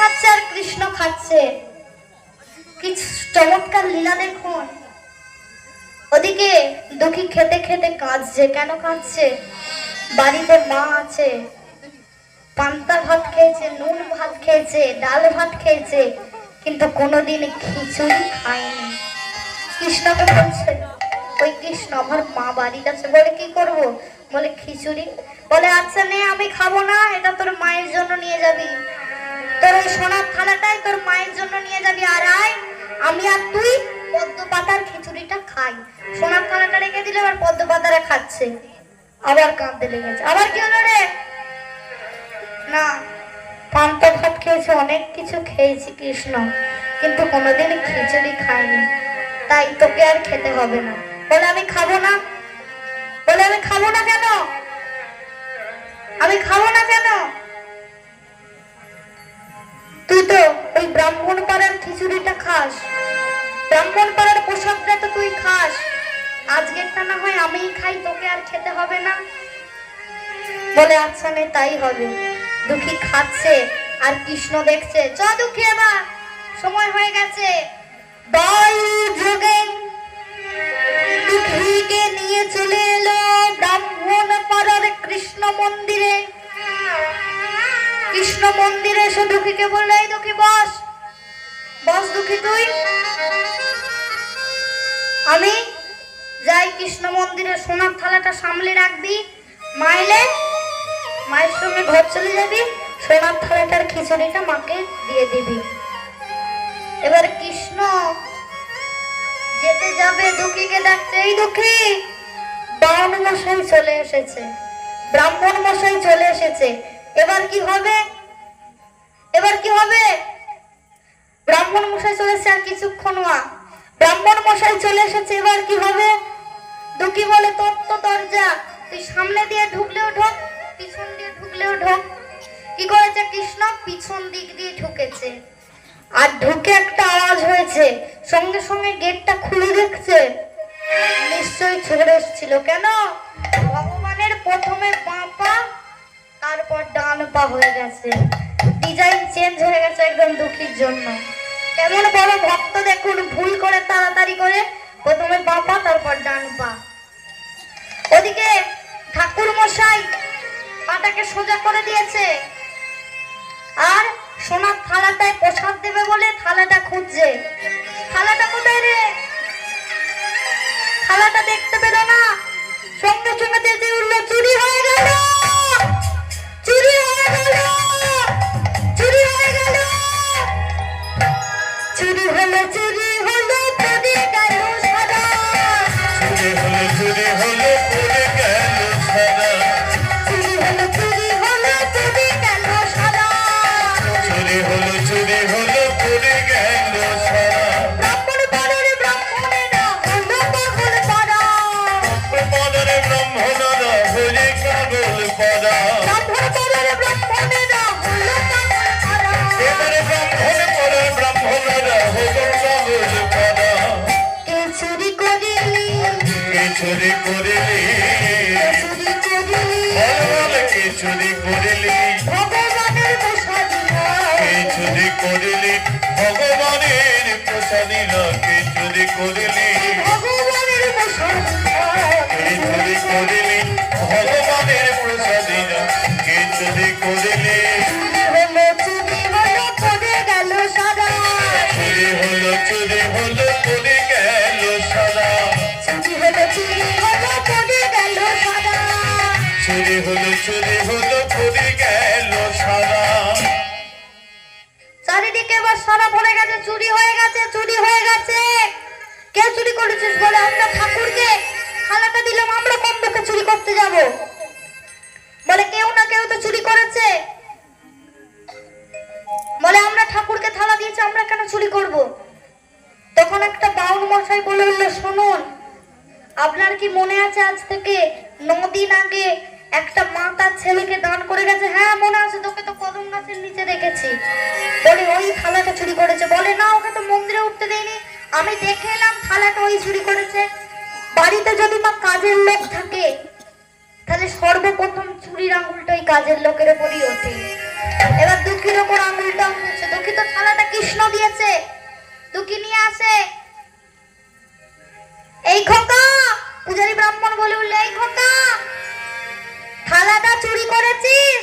খাচ্ছে আর কৃষ্ণ খাচ্ছে। কি চমৎকার লীলা দেখুন। ওদিকে দুঃখী খেতে খেতে কাঁদছে। কেন কাঁদছে? বাড়িতে মা আছে, পান্তা ভাত খেয়েছে, নুন ভাত খেয়েছে, ডাল ভাত খেয়েছে, কিন্তু কোনোদিন খিচুড়ি খায়নি। কৃষ্ণকে বলছে, ওই কৃষ্ণ আমার মা বাড়িতে আছে। বলে কি করব? বলে খিচুড়ি। বলে আচ্ছা নে, আমি খাবো না, এটা তোর মায়ের জন্য নিয়ে যাবি। তোর ওই সোনার থালাটাই তোর মায়ের জন্য নিয়ে যাবি। আর আয়, আমি আর তুই পদ্ম পাতার খিচুড়িটা খাই। সোনার থালাটা রেখে দিলে আবার পদ্ম পাতারা খাচ্ছে। আবার কাঁদতে লেগেছে। আবার কি হলো রে? না, পান্তা ভাত খেয়েছে, অনেক কিছু খেয়েছি কৃষ্ণ, কিন্তু কোনোদিন খিচুড়ি খাইনি, তাই তোকে আর খেতে হবে না। বলে আমি খাবো না। বলে আমি খাবো না কেন? আমি খাবো না কেন? তুই তো ওই ব্রাহ্মণ পাড়ার খিচুড়িটা খাস, ব্রাহ্মণ পাড়ার প্রসাদটা তো তুই খাস, আজকেরটা না হয় আমিই খাই, তোকে আর খেতে হবে না। বলে আচ্ছা নে, তাই হবে। দুঃখী খাচ্ছে আর কৃষ্ণ দেখছে। চ দুঃখী, এবার সময় হয়ে গেছে। বায়ু যোগে দুঃখীকে নিয়ে চলে এলো ব্রাহ্মণ পাড়ার কৃষ্ণ মন্দিরে। কৃষ্ণ মন্দিরে এসে দুঃখীকে বললো, এই দুঃখী বস। বস দুঃখী তুই। আমি যাই কৃষ্ণ মন্দিরে, সোনার থালাটা সামলে রাখবি, মাইলে মায়ের সঙ্গে ঘর চলে যাবি, সোনার থালাটার খিচুড়িটা মাকে দিয়ে দিবি। এবার কৃষ্ণ যেতে যাবে, দুঃখীকে ডাকছে, এই দুঃখী, বামন মশাই চলে এসেছে, ব্রাহ্মণ মশাই চলে এসেছে। এবার কি হবে? এবার কি হবে? ব্রাহ্মণ মশাই চলে এসেছে, আর কিছুক্ষণ ব্রাহ্মণ মশাই চলে এসেছে, এবার কি হবে? দুঃখী বলে, তোর তো দরজা, তুই সামনে দিয়ে ঢুকলেও ঢোক, পিছন দিয়ে ঢুকলেও ঢোক। কি করেছে কৃষ্ণ? পিছন দিক দিয়ে ঢুকেছে। আর ঢুকে একটা আওয়াজ হয়েছে, সঙ্গে সঙ্গে গেটটা খুলে দেখছে নিশ্চয়ই ছেড়ে এসেছিল। কেন? ভগবানের প্রথমে বাঁ পা, তারপর ডান পা হয়ে গেছে, ডিজাইন চেঞ্জ হয়ে গেছে একদম দুঃখীর জন্য। কেমন বড় ভক্ত দেখুন, ভুল করে তাড়াতাড়ি করে প্রথমে বাঁ পা, তারপর ডান পা। ওদিকে ঠাকুর মশাই পাটাকে সোজা করে দিয়েছে, আর সোনার থালাটায় প্রসাদ দেবে বলে থালাটা খুঁজছে। থালাটা কোথায় রে? থালাটা দেখতে পেল না, সঙ্গে সঙ্গে চেঁচে উঠলো, চুরি হয়ে গেল, চুরি হয়ে গেল, চুরি হয়ে গেল, চুরি হলো, চুরি হলো, পড়ে গেল সাদা, চুরি হলো, চুরি হলো, পড়ে গেল সাদা, চুরি হলো, চুরি হলো, পড়ে গেল সাদা, চুরি হলো, চুরি হলো, পড়ে গেল সাদা। ব্রাহ্মণ পাড়ার ব্রাহ্মণেরা হলো পাগল পাড়া, ব্রাহ্মণ পাড়ার ব্রাহ্মণেরা হলে পাগল পাড়া, ব্রাহ্মণ পাড়ার ব্রাহ্মণেরা হলো পাগল পাড়া, এবারে ব্রাহ্মণ পাড়ার ব্রাহ্মণেরা হলো পাগল পাড়া। কে চুরি করিলি, কে চুরি করিলি, কে চুরি করিলি, বল কে চুরি করিলি, ভগবানের প্রসাদিনা, কে চুরি করিলি, ভগবানের প্রসাদিনা, কে চুরি করিলি, ভগবানের প্রসাদিনা, কে চুরি করিলি, ভগবানের প্রসাদিনা, কে চুরি করিলি। চুরি হলো, চুরি হলো, পড়ে গেল সাদা, চুরি হলো, চুরি হলো, পড়ে গেল সাদা, চুরি হলো, চুরি হলো, পড়ে গেল সাদা, চুরি হলো, চুরি হলো, পড়ে গেল সাদা। চারিদিকে এবার সারা পড়ে গেছে, চুরি হয়ে গেছে, চুরি হয়ে গেছে। কে চুরি করেছিস? বলে আমরা ঠাকুরকে থালাটা দিলাম, আমরা কোন মুখে চুরি করতে যাব? বলে কেউ না কেউ তো চুরি করেছে। বলে আমরা ঠাকুরকে থালা দিয়েছি, আমরা কেন চুরি করব? তখন একটা বাউল মশাই বলে উঠলো, শুনুন, আপনার কি মনে আছে আজ থেকে 9 দিন আগে একটা মা তার ছেলেকে দান করে গেছে? হ্যাঁ মনে আছে, তোকে তো কদম গাছের নিচে দেখেছি। বলে ওই থালাটা চুরি করেছে। বলে না, ওকে তো মন্দিরে উঠতে দেয়নি, আমি দেখে এলাম থালাটা ওই চুরি করেছে। বাড়িতে যদি মা কাজের লোক থাকে, তাহলে সর্বপ্রথম চুরির আঙুলটা ওই কাজের লোকের উপরই ওঠে। এবার দুঃখীর ওপর আঙুলটা উঠেছে। দুঃখিত থালাটা কৃষ্ণ দিয়েছে, দুঃখী নিয়ে আসে। এই খোকা, পূজারী ব্রাহ্মণ বলে উঠলে, এই খোকা, থালাটা চুরি করেছিস?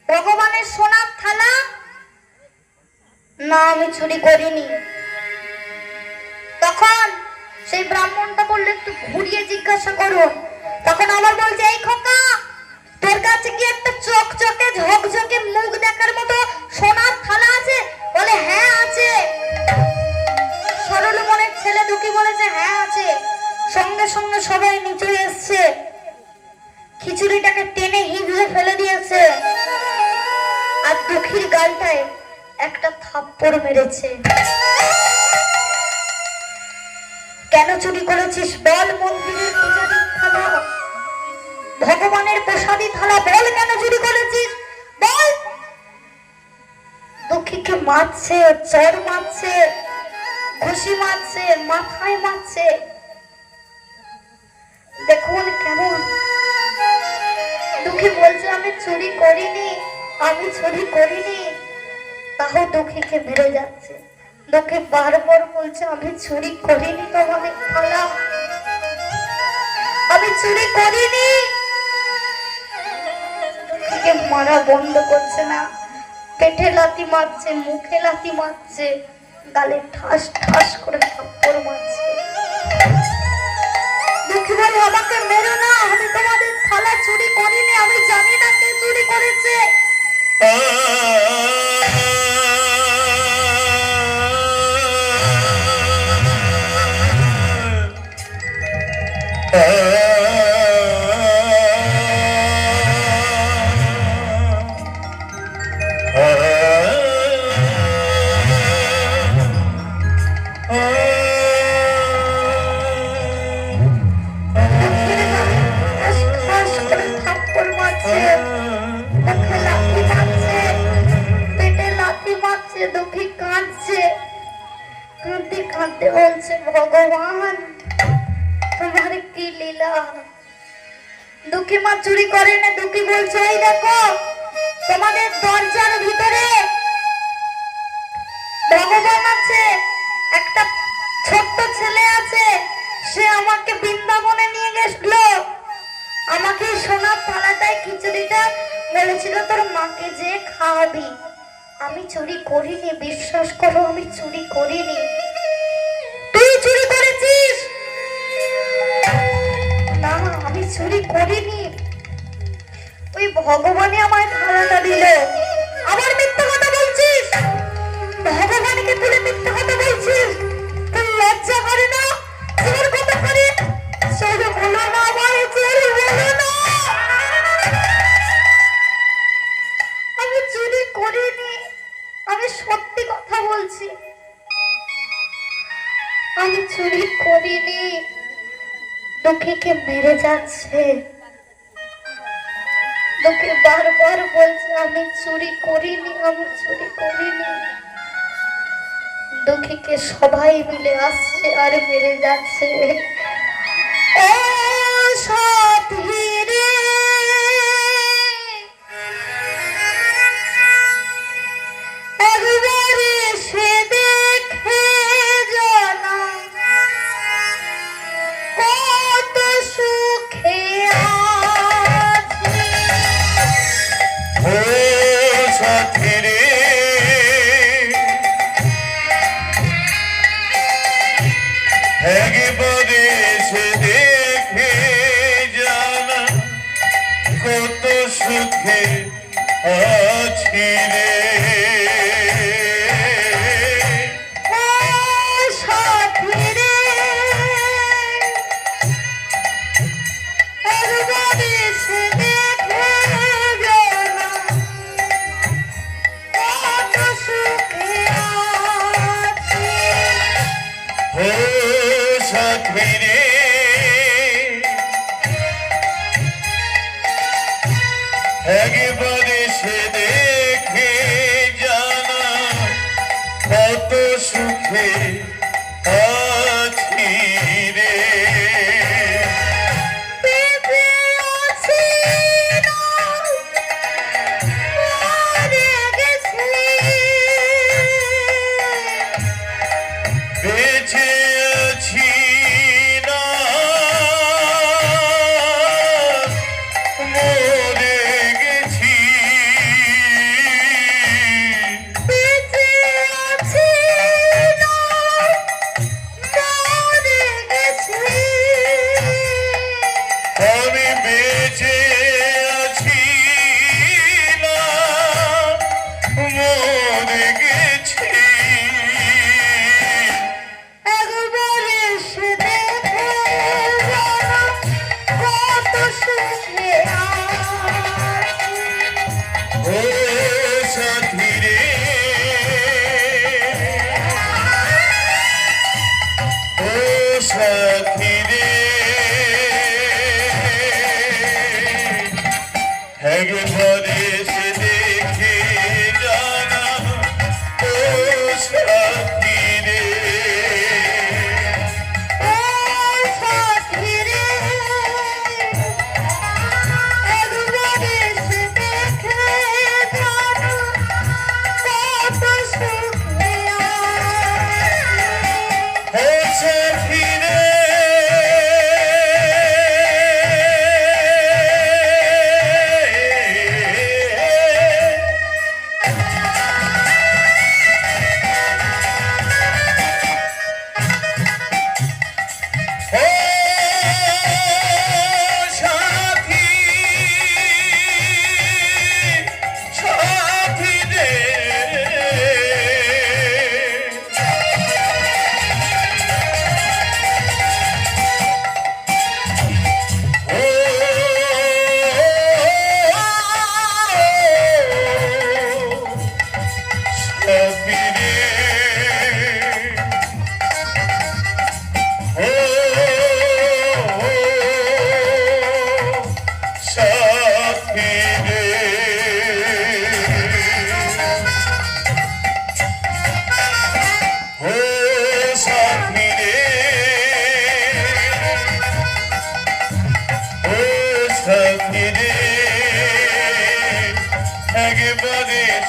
ভগবানের সোনার থালা। না, আমি চুরি করিনি। তখন সেই ব্রাহ্মণটা বললো, একটু ঘুরিয়ে জিজ্ঞাসা করুন। তখন আবার বলছে, এই খোকা, তোর কাছে কি একটা চকচকে ঝকঝকে মুখ দেখার মতো সোনার থালা আছে? বলে, হ্যাঁ আছে। সরল মনের ছেলে দুঃখী বলেছে, হ্যাঁ আছে। সঙ্গে সঙ্গে সবাই নিচে এসছে, খিচুড়িটাকে টেনে হিঁচড়ে ফেলে দিয়েছে, আর দুঃখীর গালটায় একটা থাপ্পড় মেরেছে। কেন চুরি করেছিস বল? মন্দিরের পূজারীর থালা, ভগবানের প্রসাদী থালা, বল কেন চুরি করেছিস বল। দুঃখীকে মারছে, চর মারছে, ঘুষি মারছে, মাথায় মারছে। দেখুন কেমন। দুঃখী বলছে, আমি চুরি করিনি, আমি চুরি করিনি। তাও দুঃখীকে মেরে যাচ্ছে। দুঃখী বারবার বলছে, আমি চুরি করিনি তোমাদের থালা, আমি চুরি করিনি। দুঃখীকে মারা বন্ধ করছে না, পেটে লাথি মারছে, মুখে লাথি মারছে, গালে ঠাস ঠাস করে থাপ্পড় মারছে। দুঃখী বলে, আমাকে মেরো না, আমি তোমাদের থালা চুরি করিনি, আমি জানি না কে চুরি করেছে। দুঃখী কাঁদছে, কাঁদতে কাঁদতে বলছে, ভগবান তোমার কি লীলা। দুঃখী মা চুরি করে না। দুঃখী বলছে, এই দেখো তোমাদের দরজার ভিতরে ভগবান আছে, একটা ছোট্ট ছেলে আছে, সে আমাকে বৃন্দাবনে নিয়ে গেছিল, আমাকে সোনার থালাটায় খিচুড়িটা বলেছিল তোর মাকে যে খাওয়াবি। আমি চুরি করিনি, বিশ্বাস করো, আমি চুরি করিনি। তুই চুরি করেছিস? না, আমি চুরি করিনি, ওই ভগবানই আমার থালাটা দিল। আবার মিথ্যা কথা বলছিস, ভগবানকে তুলে মিথ্যা কথা বলছিস, তুই লজ্জা করে না? চোর কথা করে চোর বলো না, আমার চোর বলো না, আমি চুরি করিনি, আমি সত্যি কথা বলছি, আমি চুরি করিনি। দুঃখীকে মেরে যাচ্ছে। দুঃখী বারবার বলছে, আমি চুরি করিনি, আমি চুরি করিনি। দুঃখীকে সবাই মিলে আসছে আর মেরে যাচ্ছে। ও সাথী রে, একবারে সে দেখে জানা কত সুখে আছি। ও সাথী রে, একবারে সে দেখে জানা কত সুখে আছি রে। একবারে সে দেখে জানা কত সুখে আছি রে।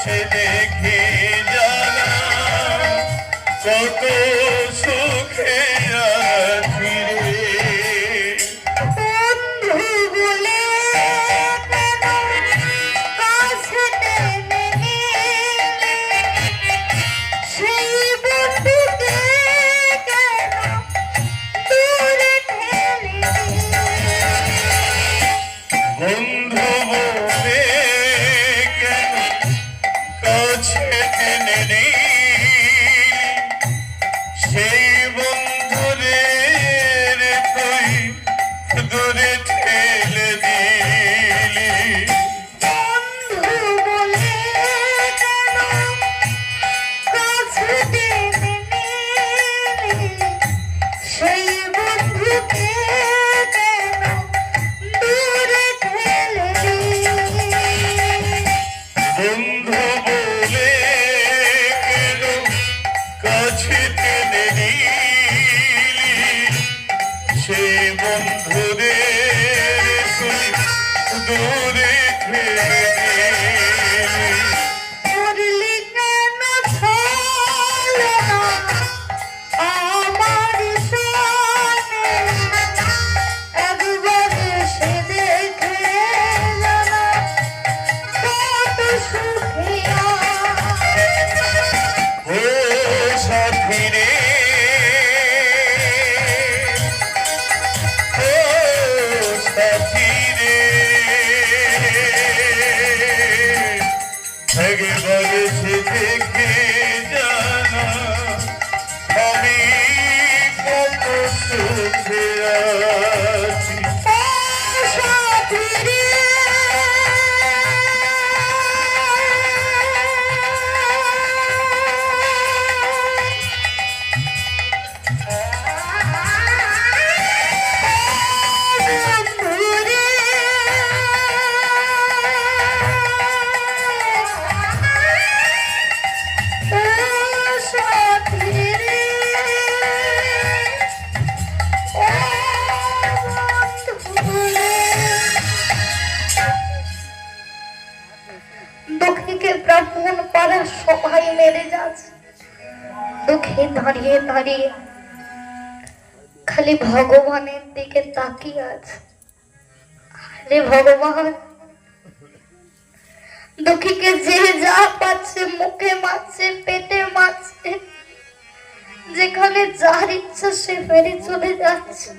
সে দেখে জানা কত সুখে আছি রে। বন্ধু বলে কেন কাছে টেনে নিলে, সেই বন্ধুকে কেন দূরে ঠেলে দিলে। বন্ধু বলে কেন কাছে টেনে নিলি, সেই বন্ধুরে রে তুই দূরে ঠেলে দিলি। বন্ধু বলে কেন কাছে টেনে নিলে, সেই বন্ধুকে কেন দূরে ঠেলে দিলে। বন্ধু বলে কেন কাছে টেনে নিলি, সে বন্ধুরে তুই দূরে ঠেলে দিলি। করলি কেন ছলনা আমার সনে, একবার এসে দেখে জানা কত সুখী ও সাথী রে, ও সাথী রে, একবার সে দেখে জানা আমি কত সুখে আছি। সাথী রে। বন্ধুরে। ও সাথী রে। ও বন্ধুরে। দুঃখীকে ব্রাহ্মণ পাড়ার সবাই মেরে যাচ্ছে। দুঃখী দাঁড়িয়ে দাঁড়িয়ে খালি ভগবানের দিকে তাকিয়ে আছে। আরে ভগবান, দুঃখীকে যে যা পাচ্ছে মুখে মারছে, পেটে মারছে, যেখানে যার ইচ্ছা সে ফেরে চলে যাচ্ছে।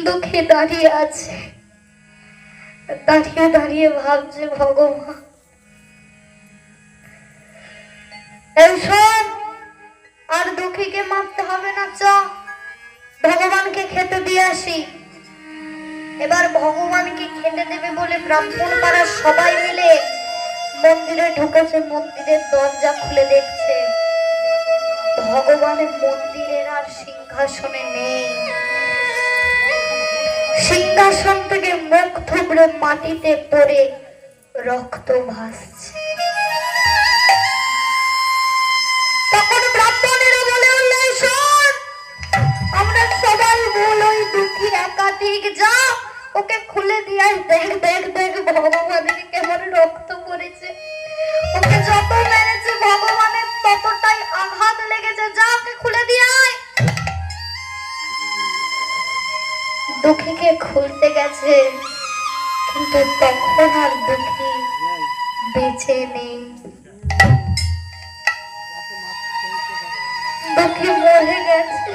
দুঃখী দাঁড়িয়ে আছে, দাঁড়িয়ে দাঁড়িয়ে ভাবছে ভগবান এই শোন, আর দুঃখীকে মারতে হবে না, চ ভগবানকে খেতে দিয়ে আসি। এবার ভগবানকে খেতে দেবে বলে ব্রাহ্মণ পাড়ার সবাই মিলে মন্দিরে ঢুকেছে। মন্দিরের দরজা খুলে দেখছে ভগবানের মন্দিরের আর সিংহাসনে নেই। সিংহাসন থেকে মুখ থুবড়ে মাটিতে পড়ে রক্ত ভাসছে। তখন ব্রাহ্মণেরা বলে উঠল, শোন, আমরা সবাই বল ওই দুঃখী একাধিক যা ওকে খুলে দিয়ে আয়। দেখ দেখ দেখ ভগবানের কেমন রক্ত পড়েছে, ওকে যত মেরেছে ভগবানের ততটাই আঘাত লেগেছে, যা ওকে খুলে দিয়ে আয়। দুঃখীকে খুলতে গেছে, কিন্তু তখন আর দুঃখী বেঁচে নেই। দুঃখী মরে গেছে।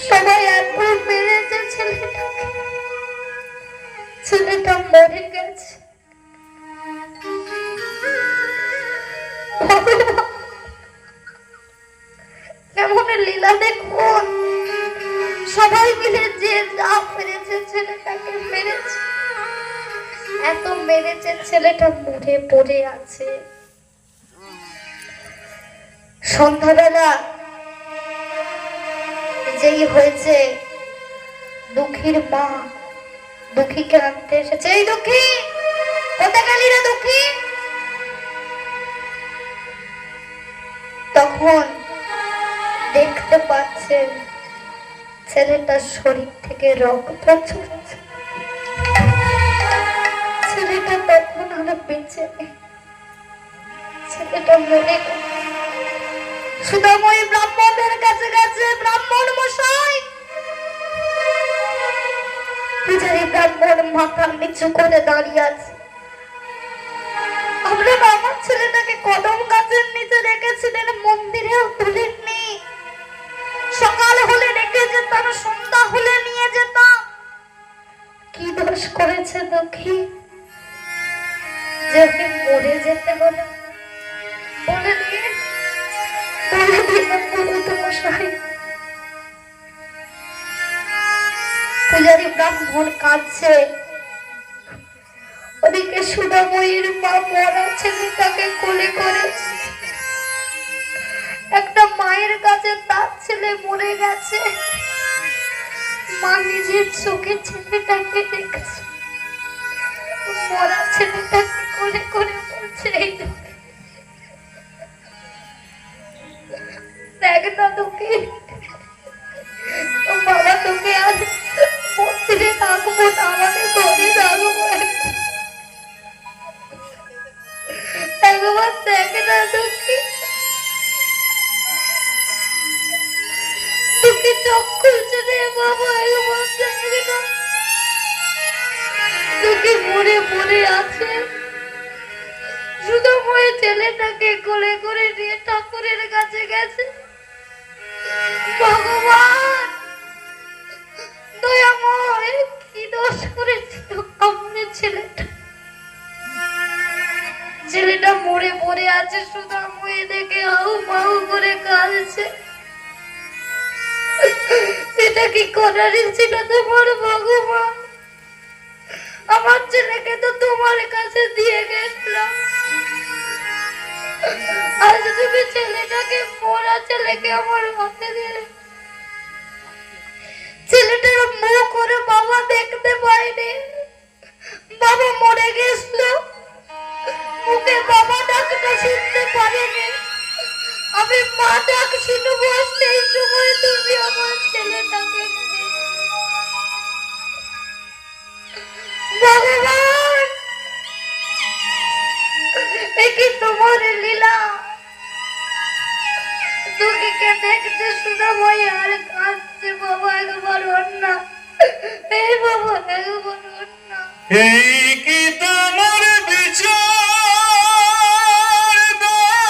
সবাই এত মেরেছে ছেলেটাকে, ছেলেটা মরে গেছে। কেমন লীলা দেখুন, সবাই মিলে যে যা পেরেছে ছেলেটাকে মেরেছে। এত মেরেছে ছেলেটা মরে পড়ে আছে। সন্ধ্যাবেলা যেই হয়েছে, দুঃখীর মা দুঃখীকে আনতে এসেছে। এই দুঃখী, কোথায় গেলি রে দুঃখী? তখন দেখতে পাচ্ছেন ছেলেটার শরীর থেকে রক্ত ঝরছে। ছেলেটা তখন আর ছেলেটা মরে গেল। সুধাময়ী ব্রাহ্মণের কাছে গেছে, ব্রাহ্মণ মশাই, পূজারী ব্রাহ্মণ মাথা নিচু করে দাঁড়িয়ে আছে। আপনারা আমার ছেলেটাকে কদম গাছের নিচে রেখেছিলেন, মন্দিরেও তুলেননি। সকাল হলে রেখে যেতাম, সন্ধ্যা হলে নিয়ে যেতাম। কি দোষ করেছে দুঃখী যে ওকে মরে যেতে হলো? বলে দিন, বলে দিলাম পুরোহিত মশাই। পূজারী ব্রাহ্মণ কাঁদছে, ওদিকে সুধাময়ীর মা মরা ছেলেটাকে কোলে করে। একটা মায়ের কাছে তার ছেলে মরে গেছে, মা নিজের চোখে ছেলেটাকে দেখেছে, মরা ছেলেটাকে কোলে করে বলছে, এই দেখ না তোকে, বাবা তোকে আর মন্দিরে থাকবো না, আমাদের ঘরে থাকবো, একবার দেখ না তোকে, তোকে চোখ খুলছে রে বাবা, একবার দেখ না, তোকে মরে মরে আছে। সুধাময়ী ছেলেটাকে কোলে করে নিয়ে ঠাকুরের কাছে গেছে। ভগবান দয়াময়, কি দোষ করেছিল আমাদের ছেলেটা? ছেলেটা মরে পড়ে আছে, সুধাময়ী দেখে হাউ মাউ করে কাঁদছে। এটা কি করার ছিল তোমার ভগবান? আমার ছেলেকে তো তোমার কাছে দিয়ে গেছিলাম, আজ তুমি ছেলেটাকে, মরা ছেলেকে আমার হাতে দিলে। ছেলেটার মুখ করে বাবা দেখতে পাইনি, বাবা মরে গেছিল, মুখে বাবা ডাকটা শুনতে পারিনি, আমি মা ডাক শুনবো, সেই সময় তুমি আমার ছেলেটাকে। ভগবান, কি তোমার লীলা? দুঃখীকে দেখছে সুধাময়ী আর কাঁদছে। বাবা একবার ওর না, এই বাবা একবার ওর না। এই কি তোমার বিচার দয়া,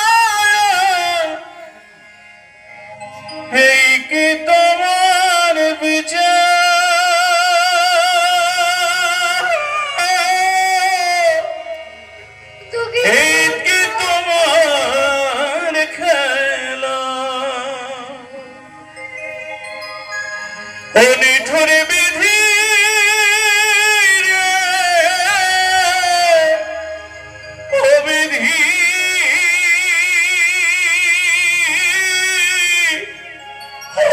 এই কি তোমার বিচার, দুঃখী এই কি তোমার খেলা, ও নিঠুর বিধি রে, ও বিধি, ও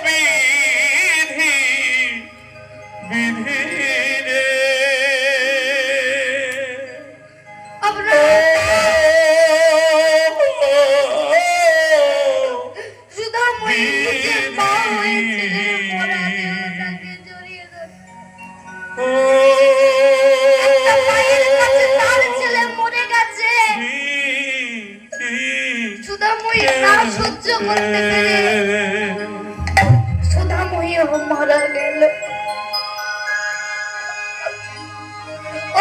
বিধি, বিধি রে, আপনার সুধাময়ী নিজের মা হয়েছিল, মরা দেহটাকে জড়িয়ে ধরে। একটা মায়ের কাছে তার ছেলে মরে গেছে, সুধাময়ী না সহ্য করতে পেরে সুধাময়ীও মারা গেল।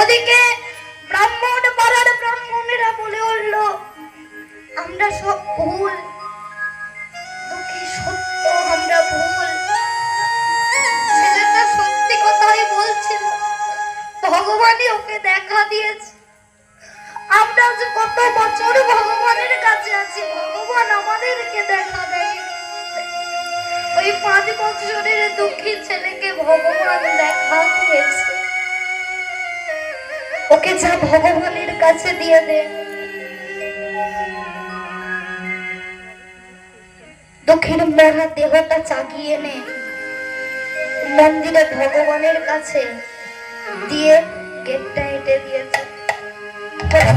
ওদিকে ব্রাহ্মণ পাড়ার ব্রাহ্মণেরা বলে উঠল, আমরা সব ভুল, দুঃখী সত্য, আমরা ভুল। ছেলেটা সত্যি কথাই বলছিল, ভগবানই ওকে দেখা দিয়েছে। আমরা যে কত বছর ভগবানের কাছে আছি, ভগবান আমাদেরকে দেখা দেয়। ওই 5 বছরের দুঃখী ছেলেকে ভগবান দেখা দিয়েছে, ওকে যা ভগবানের কাছে দিয়ে দে। দুঃখীর মরা দেহটা চাগিয়ে নে, মন্দিরে ভগবানের কাছে দিয়ে গেটটা এঁটে দিয়েছে।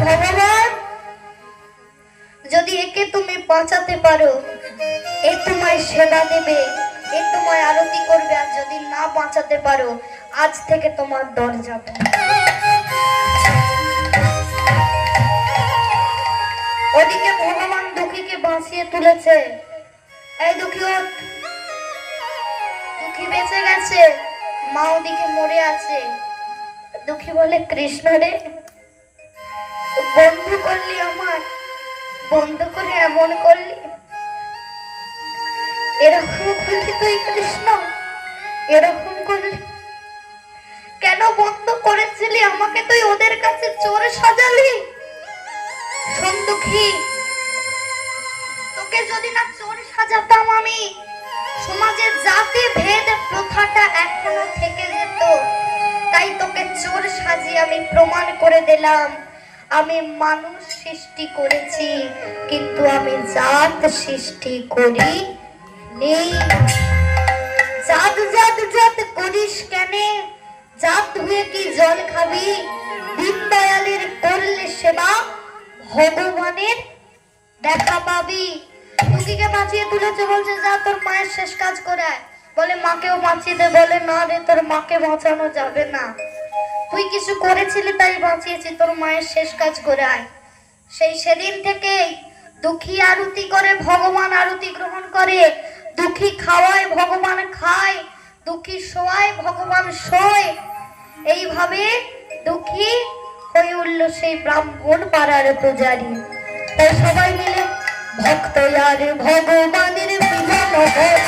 ভগবান, যদি একে তুমি বাঁচাতে পারো, এ তোমায় সেবা দেবে, এ তোমায় আরতি করবে, আর যদি না বাঁচাতে পারো, আজ থেকে তোমার দরজা বন্ধ। দিয়েছে। এই দুঃখী ওঠ, দুঃখী বেঁচে গেছে, মা ওদিকে মরে আছে। দুঃখী বলে, কৃষ্ণ রে, বন্ধু করলি আমার, বন্ধু করে এমন করলি, এরকম করলি তুই কৃষ্ণ, এরকম করলি কেন? বন্ধ করেছিলি আমাকে, তুই ওদের কাছে চোর সাজালি। শোন দুঃখী, তোকে যদি না চোর সাজাতাম আমি, সমাজে জাতি ভেদ প্রথাটা এখনো থেকে যেত। তাই তোকে চোর সাজিয়ে আমি প্রমাণ করে দিলাম আমি মানুষ সৃষ্টি করেছি, কিন্তু আমি জাত সৃষ্টি করি নেই। জাত জাত জাত করিস কেনে? জাত হয়ে কি জল খাবি? দিন দয়ালের করলে সেবা, ভগবানের দেখা পাবি। টুকিকে বাঁচিয়ে তুলেছে, বলছে যা তোর মায়ের শেষ কাজ করে আয়। বলে মাকেও বাঁচিয়ে দে। বলে না রে, তোর মাকে বাঁচানো যাবে না, তুই কিছু করেছিলি তাই বাঁচিয়েছি, তোর মায়ের শেষ কাজ করে আয়। সেদিন থেকে দুঃখী আরতি করে, ভগবান আরতি গ্রহণ করে। দুঃখী খাওয়ায়, ভগবান খায়। দুঃখী শোয়ায়, ভগবান শোয়। এইভাবে দুঃখী হয়ে উঠল সেই ব্রাহ্মণ পাড়ার পূজারী। তাই সবাই মিলে ভক্ত আর ভগবানের মিলন হয়।